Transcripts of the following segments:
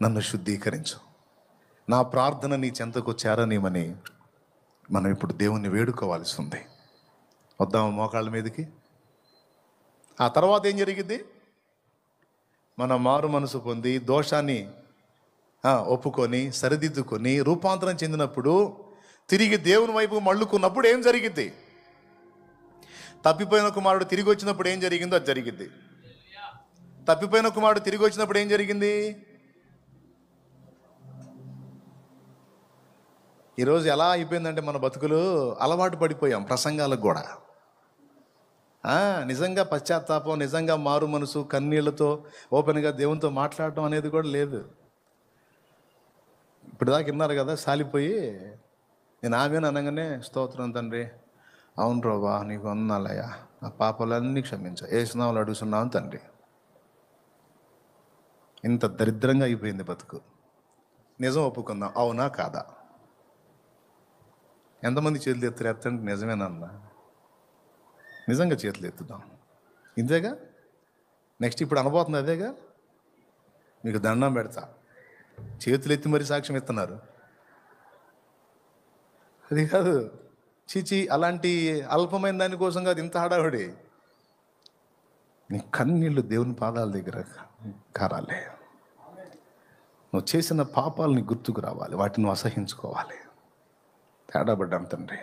నన్ను శుద్ధీకరించు, నా ప్రార్థన నీ చెంతకు చేరనీమని మనం ఇప్పుడు దేవుణ్ణి వేడుకోవాల్సి ఉంది. వద్దాము మోకాళ్ళ మీదకి. ఆ తర్వాత ఏం జరిగింది? మన మారు మనసు పొంది దోషాన్ని ఒప్పుకొని సరిదిద్దుకొని రూపాంతరం చెందినప్పుడు తిరిగి దేవుని వైపు మళ్ళుకున్నప్పుడు ఏం జరిగింది? తప్పిపోయిన కుమారుడు తిరిగి వచ్చినప్పుడు ఏం జరిగిందో అది జరిగింది. తప్పిపోయిన కుమారుడు తిరిగి వచ్చినప్పుడు ఏం జరిగింది? ఈరోజు ఎలా అయిపోయిందంటే మన బతుకులు అలవాటు పడిపోయాం ప్రసంగాలకు కూడా. నిజంగా పశ్చాత్తాపం, నిజంగా మారు మనసు, కన్నీళ్లతో ఓపెన్గా దేవునితో మాట్లాడటం అనేది కూడా లేదు. ఇప్పుడు దాకా విన్నారు కదా, సాలిపోయి నేను ఆమెను అనగానే స్తోత్రం తండ్రి, అవును రోబా నీకు వందనాలయ్యా, నా పాపాలన్నీ క్షమించా, ఏసునామములో అడుగుతున్నాను తండ్రి. ఇంత దరిద్రంగా అయిపోయింది బతుకు. నిజం ఒప్పుకుందాం, అవునా కాదా? ఎంతమంది చేతులు ఎత్తారు? ఎత్తండి, నిజమేనన్నా. నిజంగా చేతులు ఎత్తుదాం. ఇంతేగా నెక్స్ట్ ఇప్పుడు అనబోతుంది అదేగా. మీకు దండం పెడతా, చేతులు ఎత్తి మరి సాక్ష్యం ఇస్తున్నారు. అది కాదు, చీచి అలాంటి అల్పమైన దానికోసం కాదు ఇంత హడావిడి. నీ కన్నీళ్ళు దేవుని పాదాల దగ్గర కారాలి. నువ్వు చేసిన పాపాలని గుర్తుకు రావాలి, వాటిని నువ్వు అసహించుకోవాలి. తేడాపడ్డాను తండ్రి,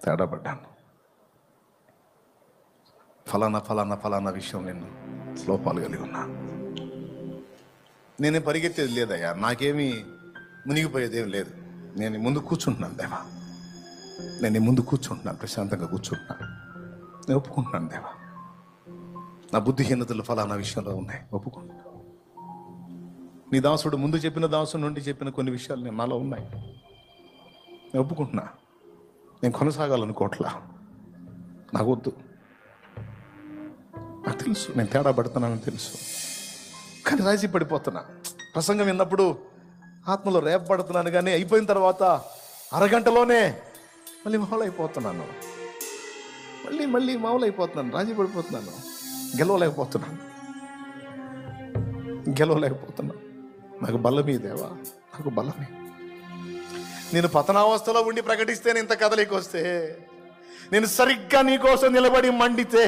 తేడాపడ్డాను. ఫలానా ఫలానా ఫలానా విషయం నేను లోపాలు కలిగి ఉన్నా. నేను పరిగెత్తేది లేదయ్యా, నాకేమీ మునిగిపోయేది ఏం లేదు. నేను ముందు కూర్చుంటున్నాను దేవా, నేను ముందు కూర్చుంటున్నాను, ప్రశాంతంగా కూర్చుంటున్నాను. నేను ఒప్పుకుంటున్నాను దేవా, నా బుద్ధిహీనతలు ఫలానా విషయంలో ఉన్నాయి, ఒప్పుకుంటున్నాను. నీ దాసుడు ముందు చెప్పిన దాసుడు నుండి చెప్పిన కొన్ని విషయాలు నేను నాలో ఉన్నాయి, నేను ఒప్పుకుంటున్నా. నేను కొనసాగాలనుకోవట్లా, నాకు వద్దు. నాకు తెలుసు నేను తేడా పడుతున్నానని తెలుసు, కానీ రాజీ పడిపోతున్నా. ప్రసంగం విన్నప్పుడు ఆత్మలో రేపబడుతున్నాను, కానీ అయిపోయిన తర్వాత అరగంటలోనే మళ్ళీ మామూలైపోతున్నాను. మళ్ళీ మామూలైపోతున్నాను, రాజీ పడిపోతున్నాను, గెలవలేకపోతున్నాను. నాకు బలమీ దేవా, నాకు బలమే. నేను పతనావస్థలో ఉండి ప్రకటిస్తే ఇంత కదలికి వస్తే, నేను సరిగ్గా నీ కోసం నిలబడి మండితే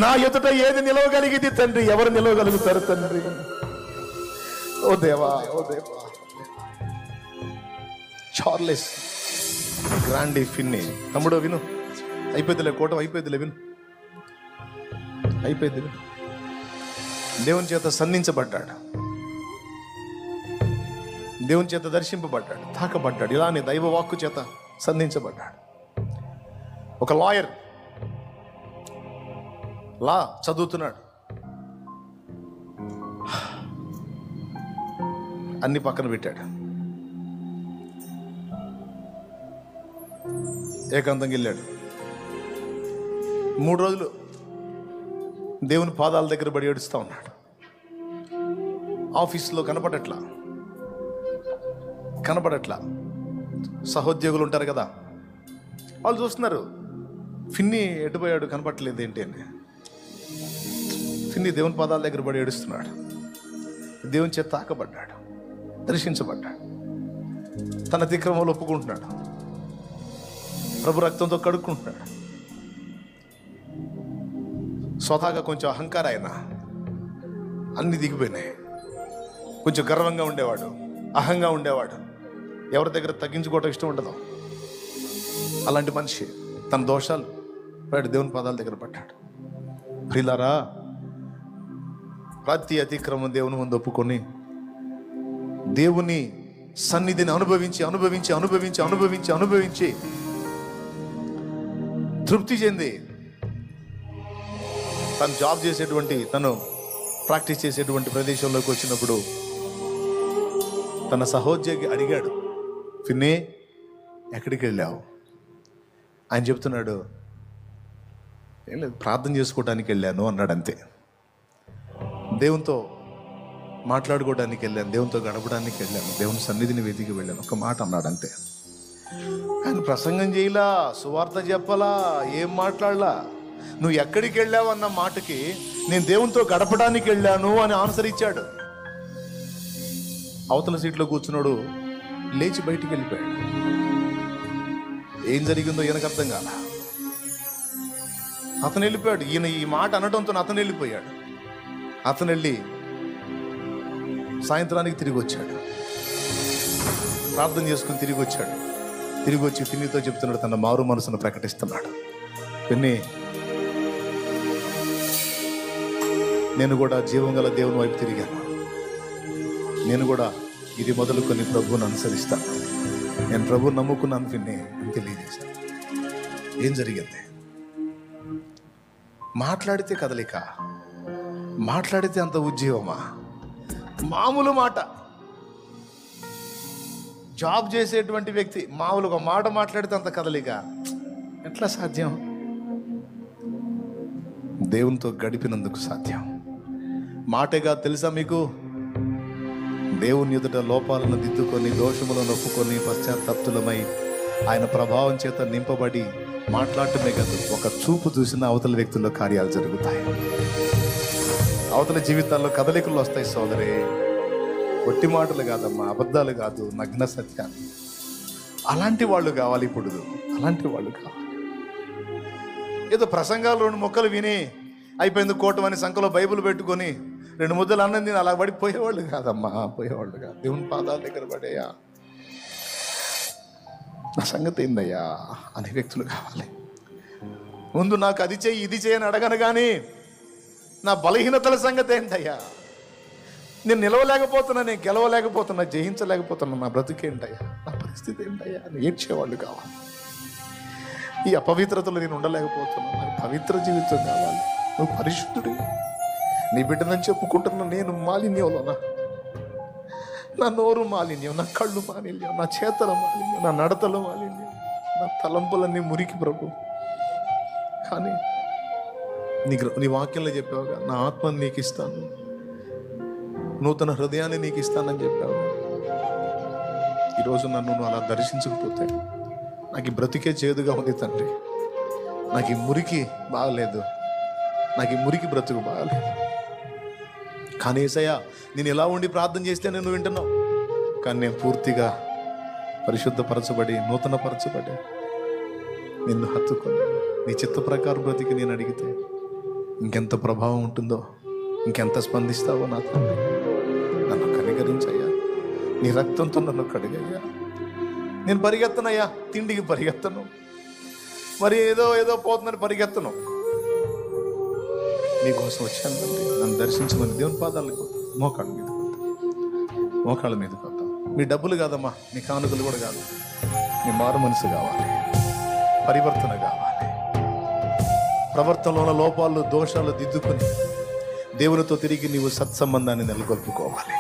నా ఎదుట ఏది నిలవగలిగింది తండ్రి? ఎవరు నిలవగలుగుతారు తండ్రి? ఓ దేవా, ఓ దేవా. చార్లెస్ గ్రాండీ ఫిన్నీ, తమ్ముడు విను, అయిపోద్దిలే కోటం, అయిపోద్దిలే విను, అయిపోద్ది. దేవుని చేత సంధించబడ్డాడు, దేవుని చేత దర్శింపబడ్డాడు, తాకబడ్డాడు, ఇలానే దైవ వాక్కు చేత సంధించబడ్డాడు. ఒక లాయర్ లా చదువుతున్నాడు, అన్ని పక్కన పెట్టాడు, ఏకాంతంగా వెళ్ళాడు. 3 రోజులు దేవుని పాదాల దగ్గర పడి ఏడుస్తూ ఉన్నాడు. ఆఫీస్లో కనపడట్లా. సహోద్యోగులు ఉంటారు కదా, వాళ్ళు చూస్తున్నారు, ఫిన్నీ ఎటుపోయాడు, కనపడట్లేదు ఏంటి అని. ఫిన్నీ దేవుని పాదాల దగ్గర పడి ఏడుస్తున్నాడు. దేవుని చేత తాకబడ్డాడు, దర్శించబడ్డాడు, తన అతిక్రమంలో ఒప్పుకుంటున్నాడు, ప్రభు రక్తంతో కడుక్కుంటున్నాడు. స్వతహాగా కొంచెం అహంకారం, ఆయన అన్ని దిగిపోయినాయి. కొంచెం గర్వంగా ఉండేవాడు, అహంగా ఉండేవాడు, ఎవరి దగ్గర తగ్గించుకోవటం ఇష్టం ఉండదు. అలాంటి మనిషి తన దోషాలు వాడు దేవుని పాదాల దగ్గర పడ్డాడు. ప్రియులారా, ప్రతి అతిక్రమం దేవుని ముందు ఒప్పుకొని దేవుని సన్నిధిని అనుభవించి తృప్తి చెంది తను జాబ్ చేసేటువంటి, తను ప్రాక్టీస్ చేసేటువంటి ప్రదేశంలోకి వచ్చినప్పుడు తన సహోద్యోగి అడిగాడు, ఫిన్నీ ఎక్కడికి వెళ్ళావు? ఆయన చెప్తున్నాడు, ఏం లేదు, ప్రార్థన చేసుకోవడానికి వెళ్ళాను అన్నాడు. అంతే, దేవునితో మాట్లాడుకోవడానికి వెళ్ళాను, దేవునితో గడపడానికి వెళ్ళాను, దేవుని సన్నిధిని వెతికి వెళ్ళాను, ఒక మాట అన్నాడు అంతే. ఆయన ప్రసంగం చేయలా, సువార్త చెప్పలా, ఏం మాట్లాడలా. నువ్వు ఎక్కడికి వెళ్ళావు అన్న మాటకి నేను దేవునితో గడపడానికి వెళ్ళాను అని ఆన్సర్ ఇచ్చాడు. అవతల సీట్లో కూర్చున్నాడు లేచి బయటికి వెళ్ళిపోయాడు. ఏం జరిగిందో ఈయనకు అర్థం కాల. అతను వెళ్ళిపోయాడు. ఈయన ఈ మాట అనడంతో అతను వెళ్ళిపోయాడు. అతను వెళ్ళి సాయంత్రానికి తిరిగి వచ్చాడు. ప్రార్థన చేసుకుని తిరిగి వచ్చాడు. తిరిగి వచ్చి పిన్నితో చెప్తున్నాడు, తన మారు మనసును ప్రకటిస్తున్నాడు. పిన్ని, నేను కూడా జీవం గల దేవుని వైపు తిరిగాను. నేను కూడా ఇది మొదలుకొని ప్రభువుని అనుసరిస్తాను. నేను ప్రభువుని నమ్ముకున్నాను పిన్ని అని తెలియజేశాను. ఏం జరిగింది? మాట్లాడితే కదలిక, మాట్లాడితే అంత ఉద్యోగమా? మామూలు మాట. జాబ్ చేసేటువంటి వ్యక్తి మామూలుగా మాట మాట్లాడితే అంత కదలిక ఎట్లా సాధ్యం? దేవునితో గడిపినందుకు సాధ్యం. మాటేగా తెలుసా మీకు? దేవుని ఎదుట లోపాలను దిద్దుకొని, దోషములను ఒప్పుకొని, పశ్చాత్తాప్తులమై ఆయన ప్రభావం చేత నింపబడి మాట్లాడటమే కాదు, ఒక చూపు చూసిన అవతల వ్యక్తుల్లో కార్యాలు జరుగుతాయి. అవతల జీవితాల్లో కదలికలు వస్తాయి సోదరే. ఒట్టి మాటలు కాదమ్మా, అబద్ధాలు కాదు, నగ్న సత్యాలు. అలాంటి వాళ్ళు కావాలి ఇప్పుడు. అలాంటి వాళ్ళు కావాలి. ఏదో ప్రసంగాలు 2 మొక్కలు విని అయిపోయింది కోటం అని సంఖలో బైబిల్ పెట్టుకొని 2 ముద్దలు అన్నం తిని అలా పడిపోయేవాళ్ళు కాదమ్మా, పోయేవాళ్ళు కాదు. దేవుని పాదాల దగ్గర పడేయా, నా సంగతి ఏందయ్యా అనే వ్యక్తులు కావాలి. ముందు నాకు అది చెయ్యి ఇది చేయని అడగను కానీ నా బలహీనతల సంగతి ఏంటయ్యా, నేను నిలవలేకపోతున్నా, నేను గెలవలేకపోతున్నా, జయించలేకపోతున్నా, నా బ్రతుకేంటయ్యా, నా పరిస్థితి ఏంటయ్యా అని ఏడ్చేవాళ్ళు కావాలి. ఈ అపవిత్రతలో నేను ఉండలేకపోతున్నా, నాకు పవిత్ర జీవితం కావాలి. నువ్వు పరిశుద్ధుడు, నీ బిడ్డనని చెప్పుకుంటున్నా నేను మాలిన్యంలోనా? నా నోరు మాలిన్యం, నా కళ్ళు మాలిన్యం, నా చేతల మాలిన్యం, నా నడతలు మాలిన్యం, నా తలంపులన్నీ మురికి ప్రభు. కానీ నీ వాక్యంలో చెప్పావుగా, నా ఆత్మని నీకు ఇస్తాను, నూతన హృదయాన్ని నీకు ఇస్తానని చెప్పావు. ఈరోజు నన్ను నువ్వు అలా దర్శించకపోతే నాకు ఈ బ్రతికే చేదుగా ఉంది తండ్రి. నాకు ఈ మురికి బాగలేదు, నాకు ఈ మురికి బ్రతుకు బాగలేదు. కానీ యేసయ్యా, నేను ఎలా ఉండి ప్రార్థన చేస్తే నేను వింటున్నావు. కానీ నేను పూర్తిగా పరిశుద్ధపరచబడి, నూతనపరచబడి, నిన్ను హత్తుకొని నీ చిత్త ప్రకారం బ్రతికి నేను అడిగితే ఇంకెంత ప్రభావం ఉంటుందో, ఇంకెంత స్పందిస్తావో నా తండ్రి. నన్ను కనికరించయ్యా, నీ రక్తంతో నన్ను కడిగయ్యా. నేను పరిగెత్తనయ్యా, తిండికి పరిగెత్తను, మరి ఏదో పోతుందని పరిగెత్తను. నీకోసం వచ్చాను తండ్రి, నన్ను దర్శించమని దేవుని పాదాలకు మోకాళ్ళ మీద కొత్త, మోకాళ్ళ మీద కొత్త. మీ డబ్బులు కాదమ్మా, మీ కానుకలు కూడా కాదు, మీ మారు మనసు కావాలి, పరివర్తన కావాలి. ప్రవర్తనలో ఉన్న లోపాలు, దోషాలు దిద్దుకొని దేవునితో తిరిగి నీవు సత్సంబంధాన్ని నెలకొల్పుకోవాలి.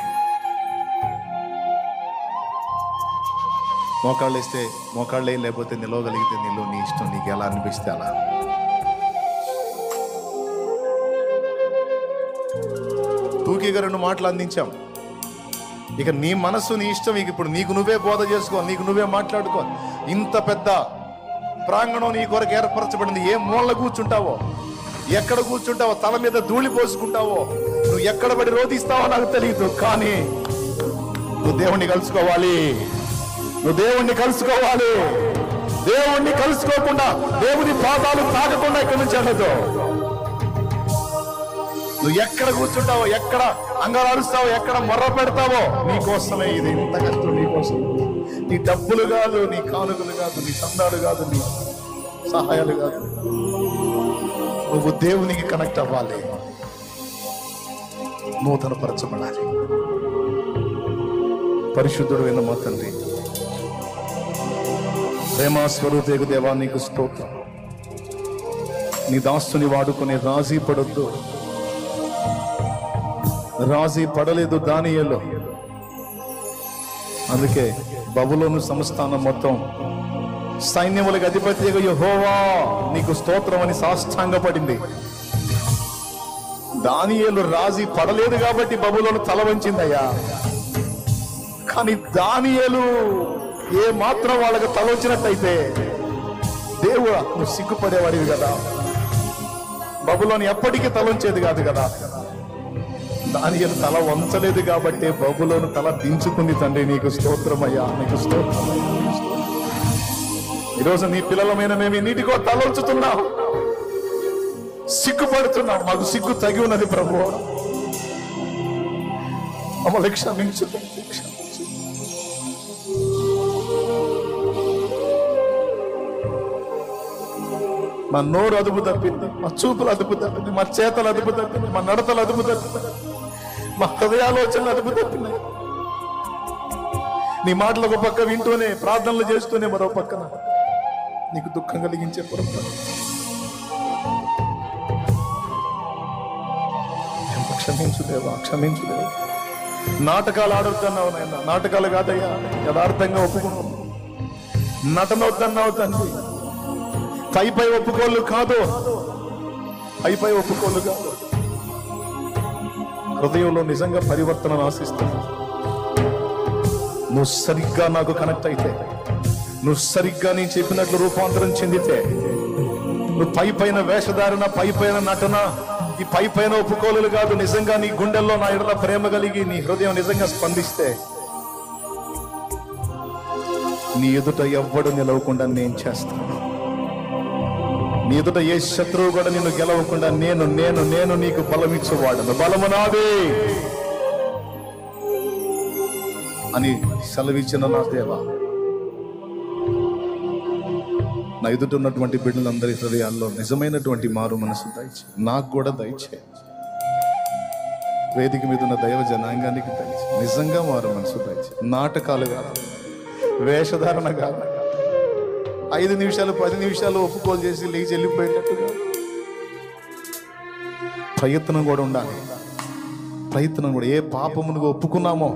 మోకాళ్ళు వేస్తే మోకాళ్ళే, లేకపోతే నిలవగలిగితే నిలువ, నీ ఇష్టం, నీకు ఎలా అనిపిస్తే అలా. టూకీగా 2 మాటలు అందించాం. ఇక నీ మనస్సు, నీ ఇష్టం. ఇక ఇప్పుడు నీకు నువ్వే బోధ చేసుకో, నీకు నువ్వే మాట్లాడుకో. ఇంత పెద్ద ప్రాంగణం నీ కొరకు ఏర్పరచబడింది. ఏ మూల కూర్చుంటావో, ఎక్కడ కూర్చుంటావో, తల మీద ధూళి పోసుకుంటావో, నువ్వు ఎక్కడ పడి రోధిస్తావో నాకు తెలియదు. కానీ నువ్వు దేవుణ్ణి కలుసుకోవాలి, నువ్వు దేవుణ్ణి కలుసుకోవాలి. దేవుణ్ణి కలుసుకోకుండా, దేవుని పాదాలు తాకకుండా ఇక్కడి నుంచి వెళ్ళదు. నువ్వు ఎక్కడ కూర్చుంటావో, ఎక్కడ అంగలారుస్తావో, ఎక్కడ మొర్ర పెడతావో, నీకోసమే ఇది. ఇంత కష్టం నీకోసం. నీ డబ్బులు కాదు, నీ కానుకలు కాదు, నీ సందాలు కాదు, నీ సహాయాలు కాదు. నువ్వు దేవునికి కనెక్ట్ అవ్వాలి, నూతనపరచబడాలి. పరిశుద్ధుడు అయిన మా తండ్రి, ప్రేమ స్వరూపేగు దేవా, నీకు స్తోత్రం. నీ దాస్తుని వాడుకునే రాజీ పడొద్దు. రాజీ పడలేదు దానియేలు. అందుకే బబులోను సంస్థానం మొత్తం సైన్యములకు అధిపతి యెహోవా నీకు స్తోత్రం అని సాష్టాంగపడింది. దానియేలు రాజీ పడలేదు కాబట్టి బబులోను తల వంచిందయ్యా. కానీ దానియేలు ఏ మాత్రం వాళ్ళకి తల వచ్చినట్టయితే దేవుడు నువ్వు సిగ్గుపడేవాడివి కదా. బబులోను ఎప్పటికీ తల ఉంచేది కాదు కదా. దానియేలు తల వంచలేదు కాబట్టి బబులోను తల దించుకుంది. తండ్రి నీకు స్తోత్రమయ్యా, నీకు స్తోత్రమయ్యా. ఈరోజు నీ పిల్లలమైన మేము నీటికో తల ఉంచుతున్నాం, సిగ్గుపడుతున్నాం. మాకు సిగ్గు తగి ఉన్నది ప్రభువా, మమ్మల్ని క్షమించు. మా నోరు అదుపు తప్పింది, మా చూపులు అదుపు తప్పింది, మా చేతలు అదుపు తప్పింది, మా నడతలు అదుపు తప్పింది, మా హృదయాలోచనలు అదుపు తప్పినాయి. నీ మాటలు ఒక పక్క వింటూనే, ప్రార్థనలు చేస్తూనే మరో పక్కన నీకు దుఃఖం కలిగించే పొరపాటు. క్షమించులేవా, క్షమించులేవా. నాటకాలు ఆడొద్దన్నావు నాయన, నాటకాలు కాదయ్యా, యథార్థంగా ఒప్పుకున్నావు. నటన వద్దన్నావు తండ్రి, పై ఒప్పుకోళ్ళు కాదు, పై ఒప్పుకోళ్ళు కాదు. హృదయంలో నిజంగా పరివర్తనను ఆశిస్తున్నా. నువ్వు సరిగ్గా నాకు కనెక్ట్ అయితే, నువ్వు సరిగ్గా నేను చెప్పినట్లు రూపాంతరం చెందితే, నువ్వు పైన వేషధారణ, పైన నటన, ఈ పైన ఒప్పుకోలు కాదు, నిజంగా నీ గుండెల్లో నా ఎడల ప్రేమ కలిగి నీ హృదయం నిజంగా స్పందిస్తే, నీ ఎదుట ఎవ్వడు నిలవకుండా నేను చేస్తాను. నీ ఎదుట ఏ శత్రువు కూడా నిన్ను గెలవకుండా నేను నేను నేను నీకు బలమిచ్చేవాడను. బలము నాదే అని సెలవిచ్చిన నా దేవా, నా ఎదుట ఉన్నటువంటి బిడ్డలందరి హృదయాల్లో నిజమైనటువంటి మారు మనసు దయచే, నాకు కూడా దయచే. వేదిక మీద ఉన్న దైవ జనాంగానికి దయచే, నిజంగా మారు మనసు దయచే. నాటకాలు కాదు, వేషధారణ కాదు, 5 నిమిషాలు 10 నిమిషాలు ఒప్పుకోలు చేసి లేచి వెళ్ళిపోయేటట్టుగా ప్రయత్నం కూడా ఉండాలి. ప్రయత్నం కూడా, ఏ పాపమును ఒప్పుకున్నామో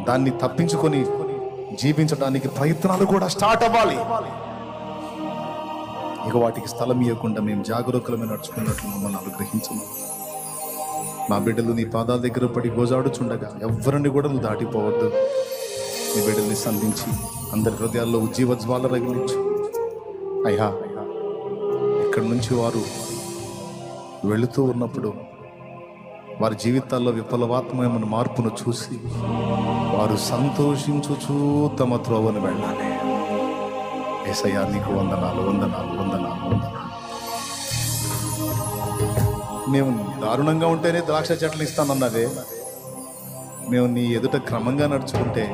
దాన్ని తప్పించుకొని జీవించడానికి ప్రయత్నాలు కూడా స్టార్ట్ అవ్వాలి. ఇక వాటికి స్థలం ఇవ్వకుండా మేము జాగరూకులమే నడుచుకున్నట్లు మమ్మల్ని అనుగ్రహించము. మా బిడ్డలు నీ పాదాల దగ్గర పడి గోజాడుచుండగా ఎవరిని కూడా నువ్వు దాటిపోవద్దు. నీ బిడ్డల్ని సంధించి అందరి హృదయాల్లో ఉజ్జీవ జ్వాల రగిలించు అయ్యా. ఇక్కడి నుంచి వారు వెళుతూ ఉన్నప్పుడు వారి జీవితాల్లో విప్లవాత్మకమైన మార్పును చూసి వారు సంతోషించుచూ తమ త్రోవను వెళ్ళాలి. యేసయ్యా నీకు వందనాలు, వందనాలు, వందనాలు, వందనాలు. మేము దారుణంగా ఉంటేనే ద్రాక్ష చెట్లు ఇస్తానన్నదే, మేము నీ ఎదుట క్రమంగా నడుచుకుంటే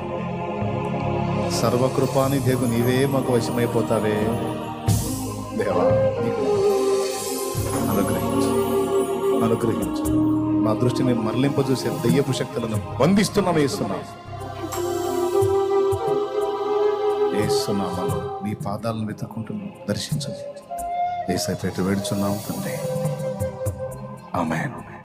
సర్వకృపాని దేవు నీవే మాకు వశమైపోతావే. దేవా నీకు అనుగ్రహించు, అనుగ్రహించు. మా దృష్టిని మరలింపజూసే దయ్యపు శక్తులను బంధిస్తున్నాం. ఏస్తున్నామలో నీ పాదాలను వెతుక్కుంటున్నాం. దర్శించు. యేసయ్య పేరిట వేడుచున్నాం తండ్రి. ఆమేన్.